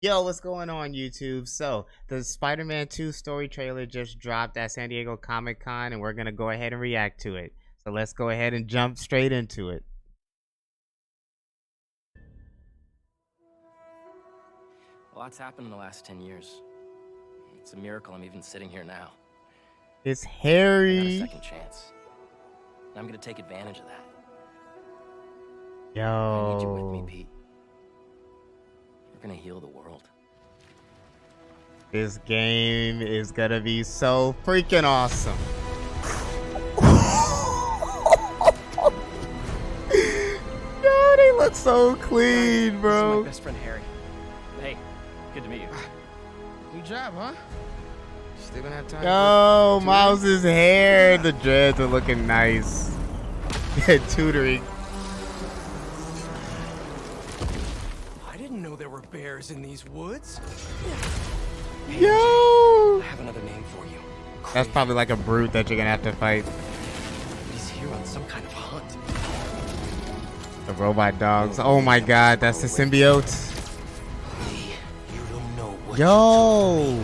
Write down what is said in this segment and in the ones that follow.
Yo, what's going on, YouTube? So, the Spider-Man 2 story trailer just dropped at San Diego Comic-Con, and we're going to go ahead and react to it. So, let's go ahead and jump straight into it. A lot's happened in the last 10 years. It's a miracle I'm even sitting here now. It's I got a Harry. second chance. And I'm gonna take advantage of that. Yo. I need you with me, Pete. You're gonna heal the world. This game is gonna be so freaking awesome. Yo, they look so clean, bro. This is my best friend Harry. Hey, good to meet you. New job, huh? Still gonna have time. Yo, Miles' hair, the dreads are looking nice. Tutoring. I didn't know there were bears in these woods. Yo! I have another name for you. That's probably like a brute that you're gonna have to fight. He's here on some kind of hunt. The robot dogs. Oh my god, that's the symbiote. You don't know what Yo!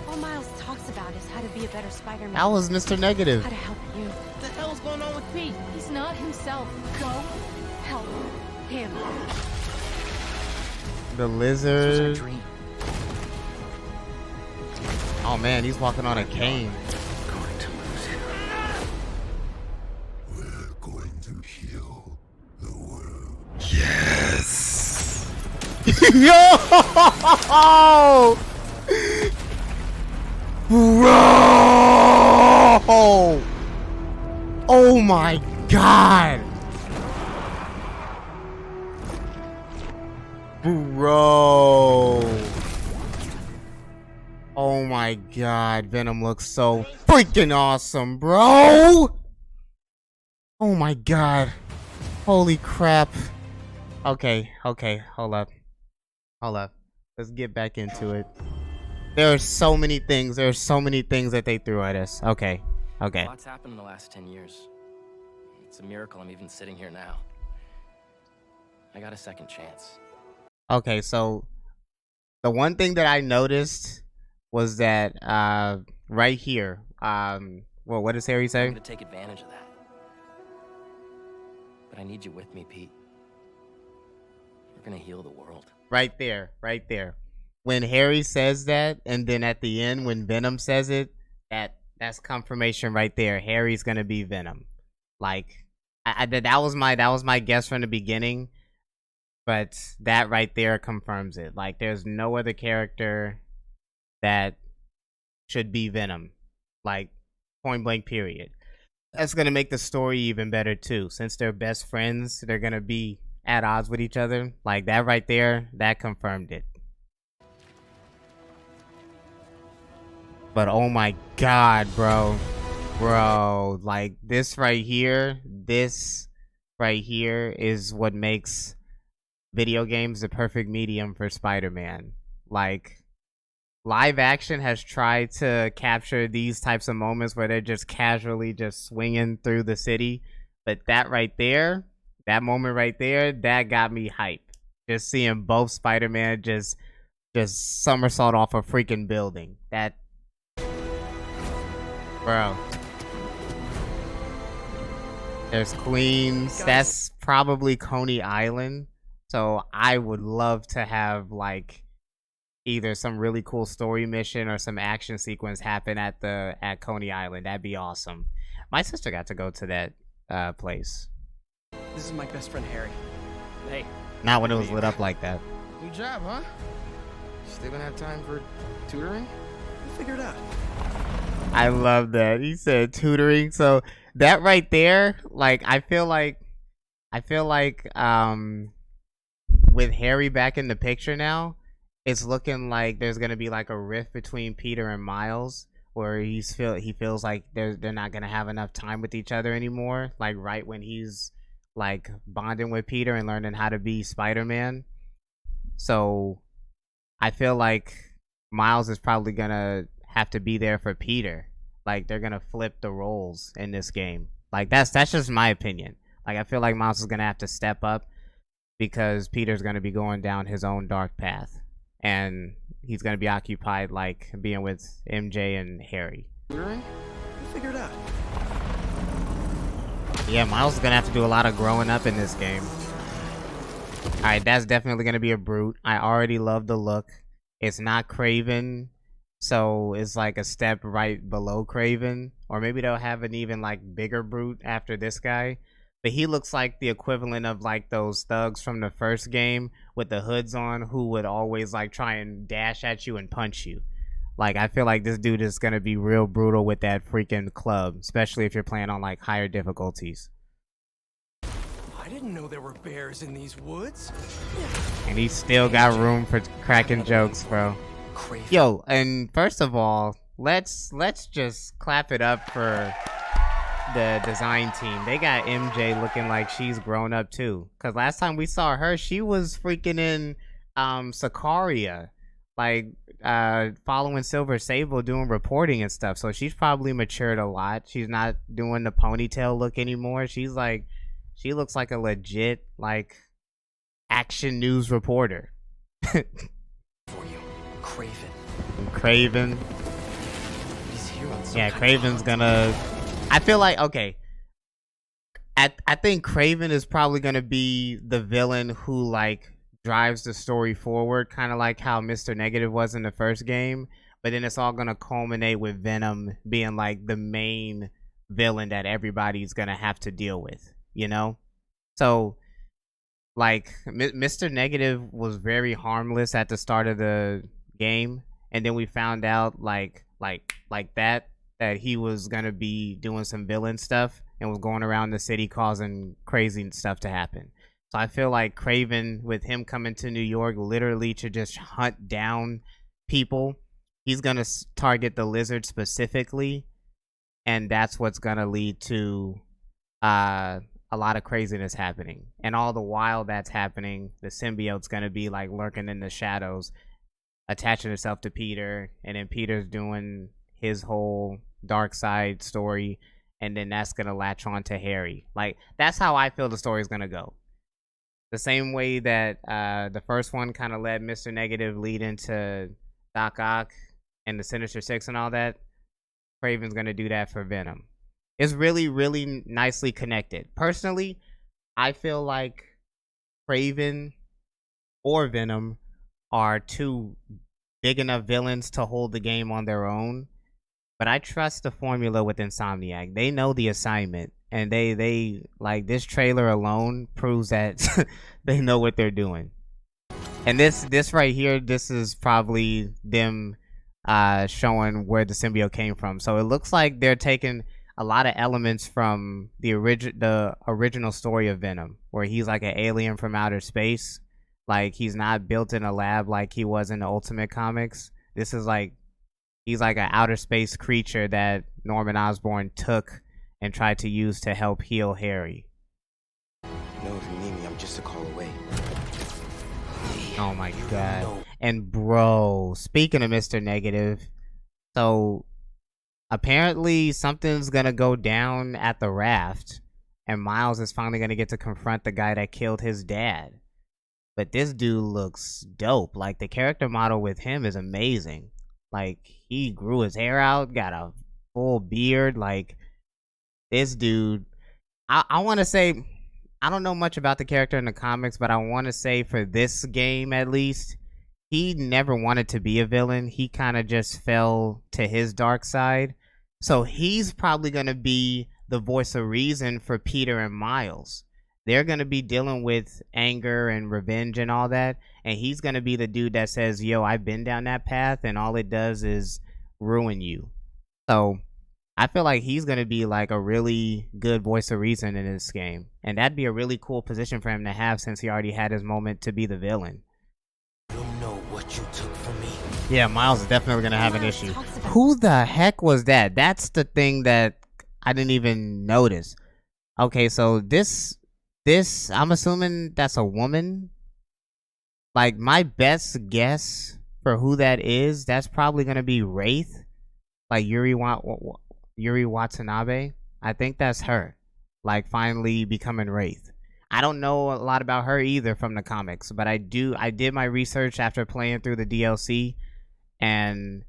All Miles talks about is how to be a better Spider-Man. That was Mr. Negative. How to help you. What the hell's going on with Pete? He's not himself. Go help him. The This was our lizard. dream. Oh man, he's walking on a cane. Going to lose him. We're going to heal the world. Yes! Yo! Bro! Oh my god! Bro! Oh my god, Venom looks so freaking awesome, bro! Oh my god. Holy crap. Okay, hold up. Let's get back into it. There are so many things that they threw at us. Okay. A lot's happened in the last 10 years. It's a miracle I'm even sitting here now. I got a second chance. Okay, so the one thing that I noticed was that right here, well, what does Harry I'm say? gonna take advantage of that. But I need you with me, Pete. You're gonna heal the world. Right there. When Harry says that, and then at the end when Venom says it, that's confirmation right there. Harry's gonna be Venom. Like, that was my guess from the beginning, but that right there confirms it. Like, there's no other character that should be Venom. Like, point blank period. That's gonna make the story even better too. Since they're best friends, they're gonna be at odds with each other. Like, that right there, that confirmed it. But oh my god, bro, like this right here is what makes video games the perfect medium for Spider-Man. Like, live action has tried to capture these types of moments where they're just casually just swinging through the city, but that right there, that moment right there, that got me hype. Just seeing both Spider-Man just somersault off a freaking building. That, bro. There's Queens. That's probably Coney Island. So I would love to have like either some really cool story mission or some action sequence happen at Coney Island. That'd be awesome. My sister got to go to that place. This is my best friend Harry. Hey, Not when it was lit up like that. New job, huh? Still gonna have time for tutoring? we'll figure it out. I love that. He said tutoring. So that right there, like, I feel like with Harry back in the picture now, it's looking like there's gonna be like a rift between Peter and Miles, where he feels like they're not gonna have enough time with each other anymore. Like, right when he's like bonding with Peter and learning how to be Spider-Man. So I feel like Miles is probably gonna have to be there for Peter. Like, they're gonna flip the roles in this game. Like, that's just my opinion. Like, I feel like Miles is gonna have to step up because Peter's gonna be going down his own dark path. and he's gonna be occupied like being with MJ and Harry. We'll figure it out. Yeah, Miles is gonna have to do a lot of growing up in this game. Alright, that's definitely gonna be a brute. I already love the look. It's not Craven, so it's like a step right below Craven. Or maybe they'll have an even like bigger brute after this guy. But he looks like the equivalent of like those thugs from the first game with the hoods on who would always like try and dash at you and punch you. Like, I feel like this dude is gonna be real brutal with that freaking club, especially if you're playing on like higher difficulties. I didn't know there were bears in these woods. And he's still got room for cracking jokes, bro. Yo, and first of all, let's just clap it up for the design team. They got MJ looking like she's grown up too. Cause last time we saw her, she was freaking in Sicaria, like following Silver Sable doing reporting and stuff. So she's probably matured a lot. She's not doing the ponytail look anymore. She looks like a legit like action news reporter. For you, Craven. Craven. He's here on some Yeah, kind of Craven's hunt. gonna. I feel like okay. I think Craven is probably gonna be the villain who like drives the story forward, kind of like how Mr. Negative was in the first game. But then it's all gonna culminate with Venom being like the main villain that everybody's gonna have to deal with. You know, so like Mr. Negative was very harmless at the start of the game, and then we found out like that he was gonna be doing some villain stuff and was going around the city causing crazy stuff to happen. So I feel like Craven, with him coming to New York literally to just hunt down people, he's gonna target the Lizard specifically, and that's what's gonna lead to a lot of craziness happening. And all the while that's happening, the symbiote's gonna be like lurking in the shadows, attaching itself to Peter, and then Peter's doing his whole dark side story, and then that's gonna latch on to Harry. Like, that's how I feel the story's gonna go. The same way that the first one kind of let Mr. Negative lead into Doc Ock and the Sinister Six and all that, Craven's gonna do that for Venom. It's really, really nicely connected. Personally, I feel like Craven or Venom are two big enough villains to hold the game on their own. But I trust the formula with Insomniac. They know the assignment, and they like, this trailer alone proves that they know what they're doing. And this right here, this is probably them showing where the symbiote came from. So it looks like they're taking a lot of elements from the original story of Venom, where he's like an alien from outer space. Like, he's not built in a lab like he was in the Ultimate Comics. This is like, he's like an outer space creature that Norman Osborn took and tried to use to help heal Harry. You know, if you need me, I'm just a call away. Oh my god. And bro, speaking of Mr. Negative, so apparently something's gonna go down at the raft, and Miles is finally gonna get to confront the guy that killed his dad. But this dude looks dope. Like, the character model with him is amazing. Like, he grew his hair out, got a full beard. Like, this dude, I want to say, I don't know much about the character in the comics, but I want to say for this game at least, he never wanted to be a villain. He kind of just fell to his dark side. So he's probably going to be the voice of reason for Peter and Miles. They're going to be dealing with anger and revenge and all that. And he's going to be the dude that says, yo, I've been down that path, and all it does is ruin you. So I feel like he's going to be like a really good voice of reason in this game. And that'd be a really cool position for him to have, since he already had his moment to be the villain. You know what you took from me. Yeah, Miles is definitely going to have an issue. Who the heck was that? That's the thing that I didn't even notice. Okay, so this, I'm assuming that's a woman. Like, my best guess for who that is, that's probably going to be Wraith. Like, Yuri Watanabe. I think that's her. Like, finally becoming Wraith. I don't know a lot about her either from the comics, but I did my research after playing through the DLC, and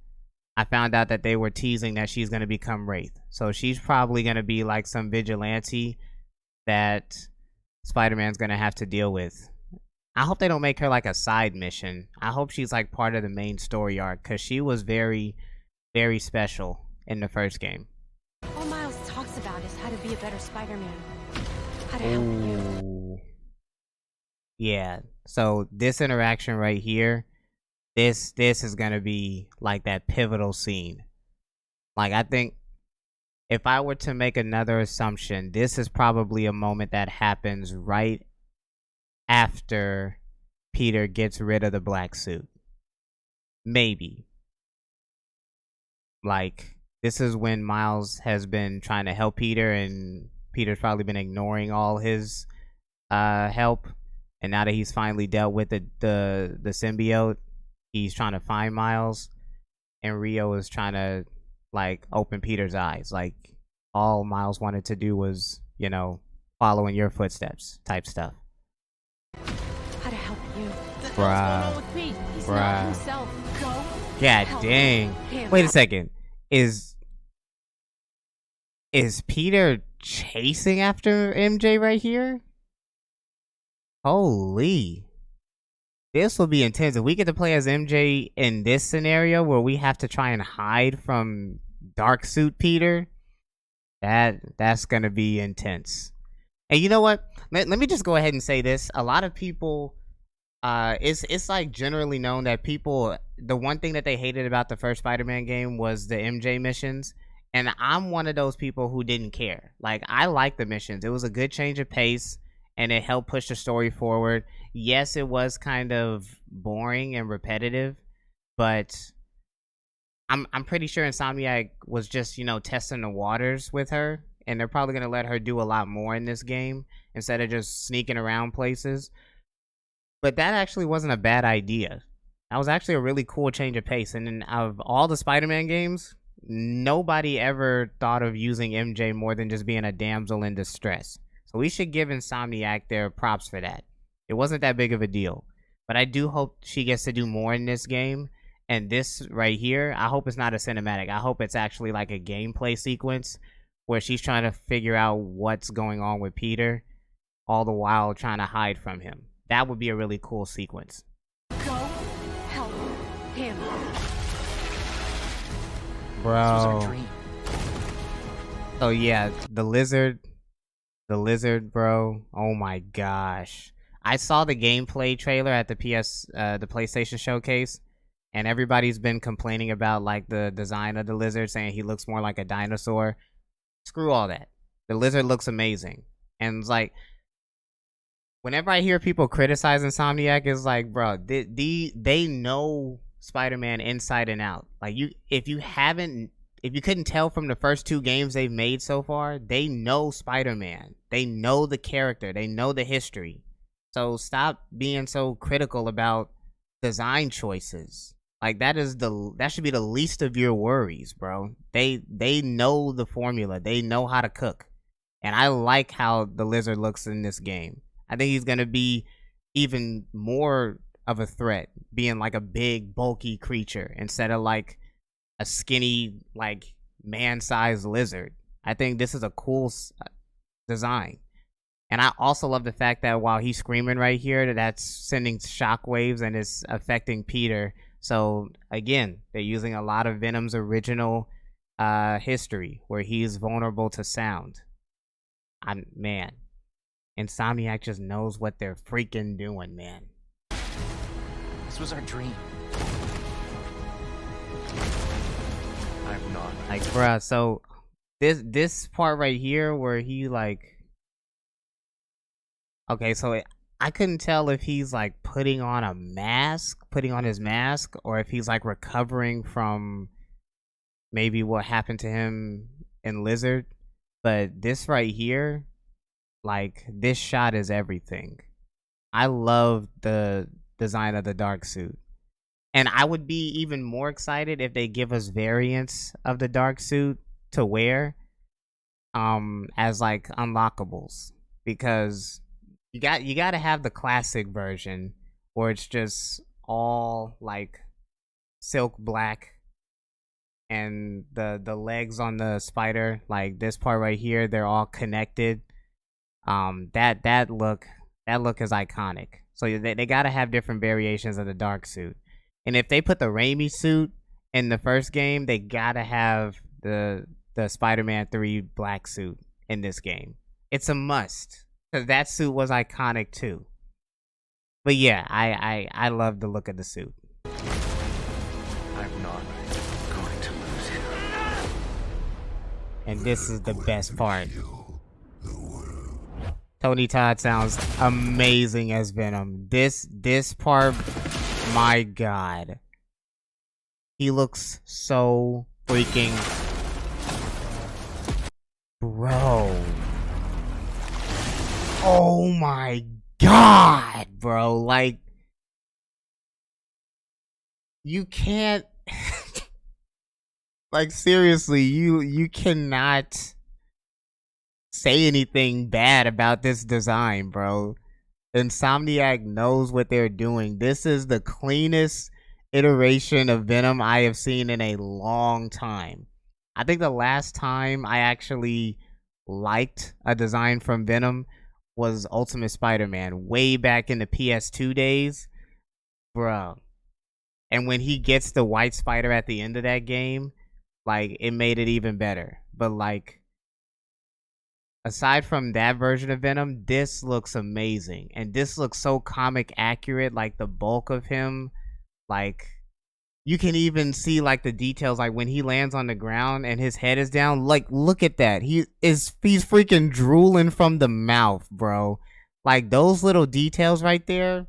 I found out that they were teasing that she's going to become Wraith. So she's probably going to be like some vigilante that Spider-Man's going to have to deal with. I hope they don't make her like a side mission. I hope she's like part of the main story arc, because she was very, very special in the first game. All Miles talks about is how to be a better Spider-Man. How to help you. Ooh. Yeah. So this interaction right here, this is gonna be like that pivotal scene. Like, I think if I were to make another assumption, this is probably a moment that happens right after Peter gets rid of the black suit. Maybe. Like, this is when Miles has been trying to help Peter, and Peter's probably been ignoring all his help. And now that he's finally dealt with the symbiote, he's trying to find Miles, and Rio is trying to like open Peter's eyes. Like, all Miles wanted to do was, you know, follow in your footsteps type stuff. How to help you. Bruh. He's Bruh. not himself. Go. God help dang. him. Wait a second. Is Peter chasing after MJ right here? Holy. This will be intense. If we get to play as MJ in this scenario where we have to try and hide from Dark Suit Peter, that's gonna be intense. And you know what? Let me just go ahead and say this. A lot of people, it's like generally known that people, the one thing that they hated about the first Spider-Man game was the MJ missions. And I'm one of those people who didn't care. Like, I like the missions. It was a good change of pace, and it helped push the story forward. Yes, it was kind of boring and repetitive, but I'm pretty sure Insomniac was just, you know, testing the waters with her, and they're probably going to let her do a lot more in this game instead of just sneaking around places. But that actually wasn't a bad idea. That was actually a really cool change of pace. And then out of all the Spider-Man games, nobody ever thought of using MJ more than just being a damsel in distress. So we should give Insomniac their props for that. It wasn't that big of a deal. But I do hope she gets to do more in this game. And this right here, I hope it's not a cinematic. I hope it's actually like a gameplay sequence where she's trying to figure out what's going on with Peter, all the while trying to hide from him. That would be a really cool sequence. Go help him. This was our Bro. dream. So yeah, the lizard, bro. Oh my gosh. I saw the gameplay trailer at the the PlayStation showcase, and everybody's been complaining about like the design of the lizard, saying he looks more like a dinosaur. Screw all that. The lizard looks amazing. And it's like, whenever I hear people criticize Insomniac, it's like, bro, they know Spider-Man inside and out. Like, if you couldn't tell from the first two games they've made so far, they know Spider-Man. They know the character. They know the history. So stop being so critical about design choices. Like, that should be the least of your worries, bro. They know the formula. They know how to cook. And I like how the lizard looks in this game. I think he's going to be even more of a threat, being like a big, bulky creature instead of like a skinny, like man-sized lizard. I think this is a cool design. And I also love the fact that while he's screaming right here, that's sending shockwaves and is affecting Peter. So again, they're using a lot of Venom's original history where he's vulnerable to sound. Man, Insomniac just knows what they're freaking doing, man. This was our dream. I'm not. Like, bruh, so this part right here where he like, okay, so I couldn't tell if he's like putting on his mask, or if he's like recovering from maybe what happened to him in Lizard. But this right here, like, this shot is everything. I love the design of the dark suit. And I would be even more excited if they give us variants of the dark suit to wear as like unlockables, because you got to have the classic version where it's just all like silk black, and the legs on the spider, like this part right here, they're all connected. That look is iconic. So they got to have different variations of the dark suit. And if they put the Raimi suit in the first game, they got to have the Spider-Man 3 black suit in this game. It's a must, cuz that suit was iconic too. But yeah, I love the look of the suit. I'm not going to lose you. And this is the best part. Heal the world. Tony Todd sounds amazing as Venom. This part, my god. He looks so freaking... Bro. Oh my god, bro. Like, you can't... like, seriously, you cannot say anything bad about this design, bro. Insomniac knows what they're doing. This is the cleanest iteration of Venom I have seen in a long time. I think the last time I actually liked a design from Venom was Ultimate Spider-Man, way back in the PS2 days, bro. And when he gets the white spider at the end of that game, like, it made it even better. But like, aside from that version of Venom, this looks amazing. And this looks so comic accurate, like the bulk of him. Like, you can even see like the details, like when he lands on the ground and his head is down. Like, look at that. He's freaking drooling from the mouth, bro. Like, those little details right there.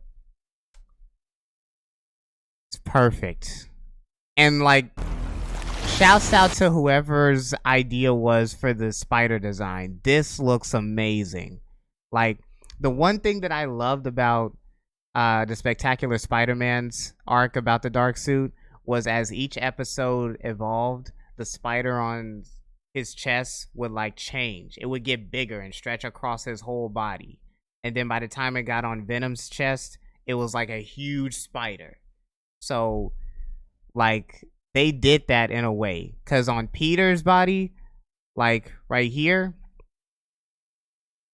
It's perfect. And like, shouts out to whoever's idea was for the spider design. This looks amazing. Like, the one thing that I loved about the Spectacular Spider-Man's arc about the dark suit was, as each episode evolved, the spider on his chest would like change. It would get bigger and stretch across his whole body. And then by the time it got on Venom's chest, it was like a huge spider. So, like, they did that in a way. Because on Peter's body, like right here,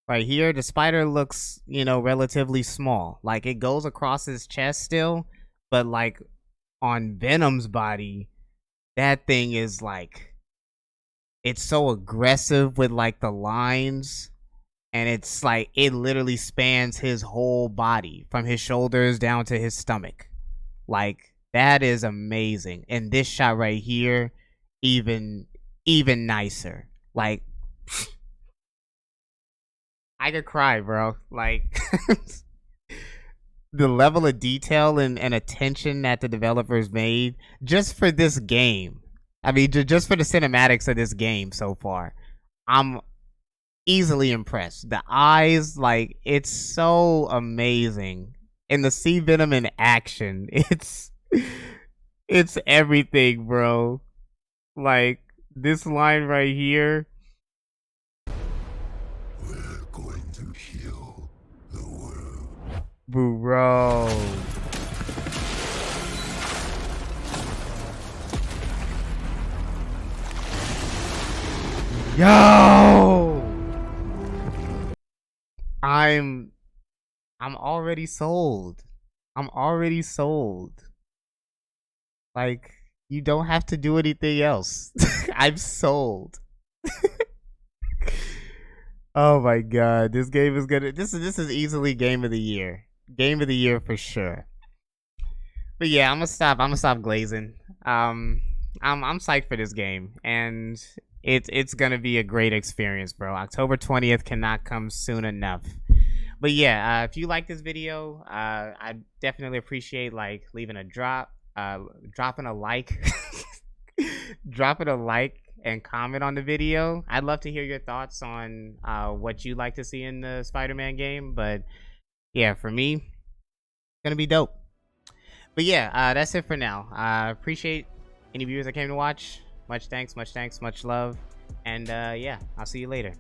the spider looks, you know, relatively small. Like, it goes across his chest still, but like on Venom's body, that thing is like, it's so aggressive with like the lines, and it's like, it literally spans his whole body from his shoulders down to his stomach. Like, that is amazing. And this shot right here, even nicer. Like, I could cry, bro. Like, the level of detail and attention that the developers made just for this game. I mean, just for the cinematics of this game so far, I'm easily impressed. The eyes, like, it's so amazing. And to see Venom in action, it's everything, bro. Like, this line right here. We're going to heal the world. Bro. Yo! I'm already sold. I'm already sold. Like, you don't have to do anything else. I'm sold. Oh my god, this game is gonna. This is easily game of the year. Game of the year for sure. But yeah, I'm gonna stop glazing. I'm psyched for this game, and it's gonna be a great experience, bro. October 20th cannot come soon enough. But yeah, if you like this video, I definitely appreciate like leaving a dropping a like, dropping a like and comment on the video. I'd love to hear your thoughts on what you'd like to see in the Spider-Man game. But yeah, for me, it's gonna be dope. But yeah, that's it for now. I appreciate any viewers that came to watch. Much thanks, much love, and yeah, I'll see you later.